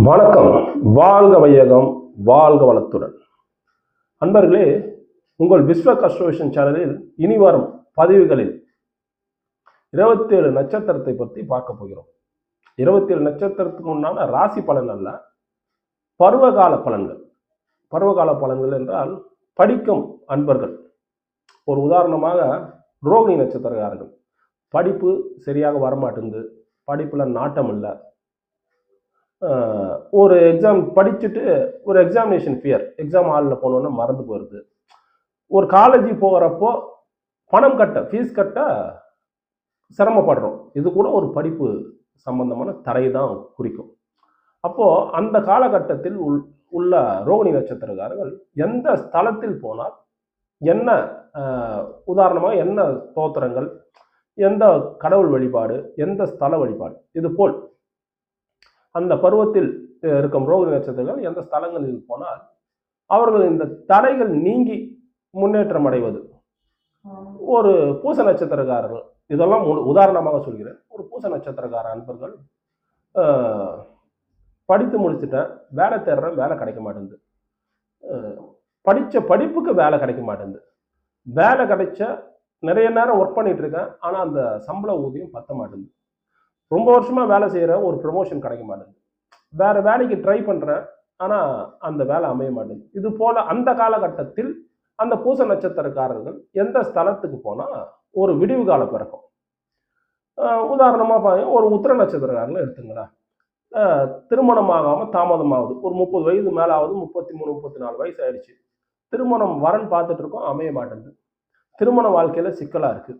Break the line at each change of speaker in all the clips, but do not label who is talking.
வணக்கம். வாழ்க வையகம், வாழ்க வளத்துடன். அன்பர்களே, உங்கள் விஸ்வக் அஸ்ட்ரோவிஷன் சேனலில் இனி வரும் பதிவுகளில் 27 நட்சத்திரத்தை பற்றி பார்க்க போகிறோம். 27 நட்சத்திரத்துக்கு உண்டான ராசி பலன் அல்ல, பருவகால பலன்கள். பருவகால பலன்கள் என்றால் படிக்கும் அன்பர்கள். ஒரு உதாரணமாக ரோகிணி நட்சத்திரக்காரர்கள். படிப்பு சரியாக வரமாட்டேங்குது, படிப்புல நாட்டம் இல்லை, ஒரு எக்ஸாம் படிச்சுட்டு ஒரு எக்ஸாமினேஷன் ஃபியர், எக்ஸாம் ஹாலில் போனோன்னு மறந்து போயிடுது. ஒரு காலேஜ் போகிறப்போ பணம் கட்ட, ஃபீஸ் கட்ட சிரமப்படுறோம். இது கூட ஒரு படிப்பு சம்பந்தமான தடை தான் குறிக்கும். அப்போது அந்த காலகட்டத்தில் உள்ள ரோகிணி நட்சத்திரக்காரர்கள் எந்த ஸ்தலத்தில் போனால் என்ன, உதாரணமாக என்ன ஸ்தோத்திரங்கள், எந்த கடவுள் வழிபாடு, எந்த ஸ்தல வழிபாடு, இது போல் அந்த பருவத்தில் இருக்கும் ரோகிணி நட்சத்திரங்கள் எந்த ஸ்தலங்களில் போனால் அவர்கள் இந்த தடைகள் நீங்கி முன்னேற்றம் அடைவது. ஒரு பூச நட்சத்திரக்காரர்கள், இதெல்லாம் உதாரணமாக சொல்கிறேன். ஒரு பூச நட்சத்திரக்கார அன்பர்கள் படித்து முடிச்சுட்டேன், வேலை தேடுறேன், வேலை கிடைக்க மாட்டேங்குது, படித்த படிப்புக்கு வேலை கிடைக்க மாட்டேங்குது, வேலை கிடைச்ச நிறைய நேரம் ஒர்க் பண்ணிட்டு இருக்கேன், ஆனால் அந்த சம்பள ஊதியம் பத்த மாட்டேங்குது, ரொம்ப வருஷமா வேலை செய்கிறேன், ஒரு ப்ரமோஷன் கிடைக்க மாட்டேங்குது, வேற வேலைக்கு ட்ரை பண்றேன், ஆனா அந்த வேலை அமைய மாட்டேங்குது. இது போல அந்த காலகட்டத்தில் அந்த பூச நட்சத்திரக்காரர்கள் எந்த ஸ்தலத்துக்கு போனா ஒரு விடிவு காலம் பிறக்கும். உதாரணமா பாருங்க, ஒரு உத்திர நட்சத்திரக்காரங்களை எடுத்துங்களேன். திருமணமாகாம தாமதமாகுது, ஒரு 30 வயது மேல ஆகுது, 33 34 வயசு ஆயிடுச்சு, திருமணம் வரன் பார்த்துட்டு இருக்கோம், அமைய மாட்டேங்குது, திருமண வாழ்க்கையில சிக்கலா இருக்கு.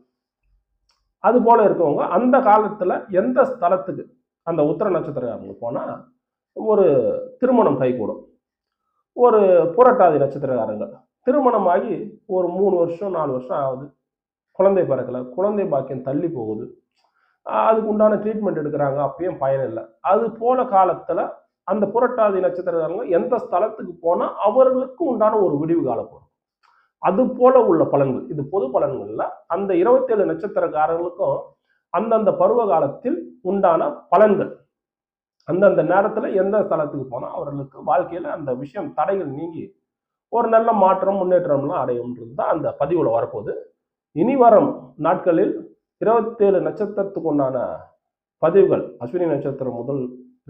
அது போல இருக்கவங்க அந்த காலத்துல எந்த ஸ்தலத்துக்கு அந்த உத்திர நட்சத்திரக்காரங்க போனா ஒரு திருமணம் கைகூடும். ஒரு புரட்டாதி நட்சத்திரக்காரங்கள் திருமணமாகி ஒரு 3 வருஷம் 4 வருஷம் ஆகுது, குழந்தை பிறக்கல, குழந்தை பாக்கியம் தள்ளி போகுது, அதுக்கு உண்டான ட்ரீட்மெண்ட் எடுக்கிறாங்க, அப்பயும் பயன் இல்லை. அது போல காலத்துல அந்த புரட்டாதி நட்சத்திரக்காரங்க எந்த ஸ்தலத்துக்கு போனா அவர்களுக்கு உண்டான ஒரு விடிவு காலம் போகும். அது போல உள்ள பலன்கள், இது பொது பலன்கள்ல அந்த 27 நட்சத்திரக்காரர்களுக்கும் அந்தந்த பருவ காலத்தில் உண்டான பலன்கள், அந்தந்த நேரத்துல எந்த ஸ்தலத்துக்கு போனா அவர்களுக்கு வாழ்க்கையில அந்த விஷயம் தடைகள் நீங்கி ஒரு நல்ல மாற்றம் முன்னேற்றம்லாம் அடையும்ன்றது தான் அந்த பதிவுல வரப்போகுது. இனி வரும் நாட்களில் 27 நட்சத்திரத்துக்கு உண்டான பதிவுகள், அஸ்வினி நட்சத்திரம் முதல்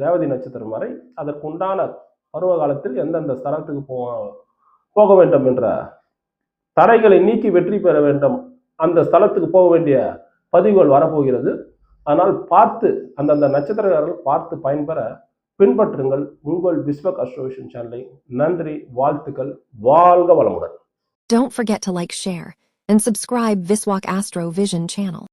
ரேவதி நட்சத்திரம் வரை அதற்குண்டான பருவ காலத்தில் எந்தெந்த ஸ்தலத்துக்கு போக வேண்டும் என்ற தடைகளை நீக்கி வெற்றி பெற வேண்டும், அந்த ஸ்தலத்துக்கு போக வேண்டிய பதிவுகள் வரப்போகிறது. ஆனால் பார்த்து அந்தந்த நட்சத்திரக்காரர்கள் பார்த்து பயன்பெற பின்பற்றுங்கள் உங்கள் விஸ்வக் அஸ்ட்ரோவிஷன் சேனலை. நன்றி, வாழ்த்துக்கள், வாழ்க வளமுடன்.
Don't forget to like, share, and subscribe Viswak Astro Vision channel.